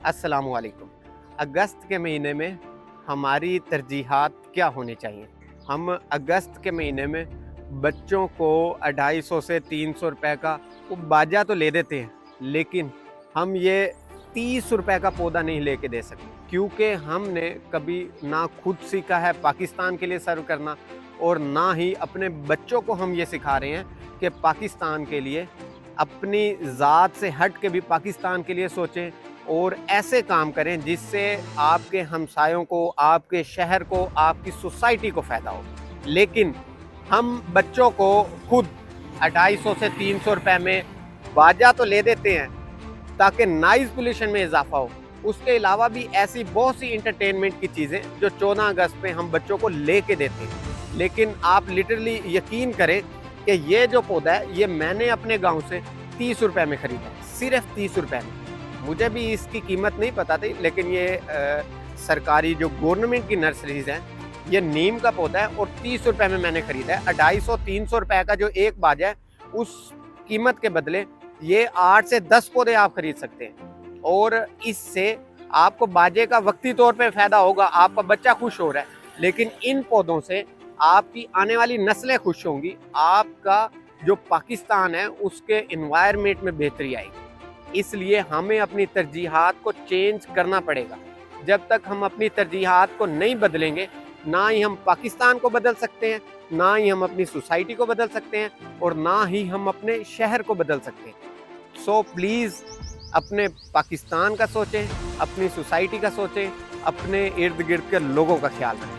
अस्सलाम वालेकुम। अगस्त के महीने में हमारी तरजीहात क्या होनी चाहिए? हम अगस्त के महीने में बच्चों को 250 से 300 रुपए का वो बाजा तो ले देते हैं, लेकिन हम ये 30 रुपए का पौधा नहीं लेके दे सकते, क्योंकि हमने कभी ना खुद सीखा है पाकिस्तान के लिए सर्व करना, और ना ही अपने बच्चों को हम ये सिखा रहे हैं कि पाकिस्तान के लिए अपनी ज़ात से हट के भी पाकिस्तान के लिए सोचें और ऐसे काम करें जिससे आपके हमसायों को, आपके शहर को, आपकी सोसाइटी को फ़ायदा हो। लेकिन हम बच्चों को खुद 250 से 300 रुपए में बाजा तो ले देते हैं ताकि नॉइज़ पोल्यूशन में इजाफा हो। उसके अलावा भी ऐसी बहुत सी इंटरटेनमेंट की चीज़ें जो 14 अगस्त पे हम बच्चों को लेके देते हैं। लेकिन आप लिटरली यकीन करें कि ये जो पौधा है ये मैंने अपने गांव से 30 रुपए में ख़रीदा, सिर्फ 30 रुपए में। मुझे भी इसकी कीमत नहीं पता थी, लेकिन ये सरकारी जो गवर्नमेंट की नर्सरीज हैं, ये नीम का पौधा है और 30 रुपए में मैंने ख़रीदा है। 250-300 रुपए का जो एक बाजा है, उस कीमत के बदले ये 8 से 10 पौधे आप खरीद सकते हैं, और इससे आपको बाजे का वक्ती तौर पे फ़ायदा होगा, आपका बच्चा खुश हो रहा है, लेकिन इन पौधों से आपकी आने वाली नस्लें खुश होंगी, आपका जो पाकिस्तान है उसके एनवायरनमेंट में बेहतरी आएगी। इसलिए हमें अपनी तरजीहात को चेंज करना पड़ेगा। जब तक हम अपनी तरजीहात को नहीं बदलेंगे, ना ही हम पाकिस्तान को बदल सकते हैं, ना ही हम अपनी सोसाइटी को बदल सकते हैं, और ना ही हम अपने शहर को बदल सकते हैं। सो प्लीज़ अपने पाकिस्तान का सोचें, अपनी सोसाइटी का सोचें, अपने इर्द गिर्द के लोगों का ख्याल रखें।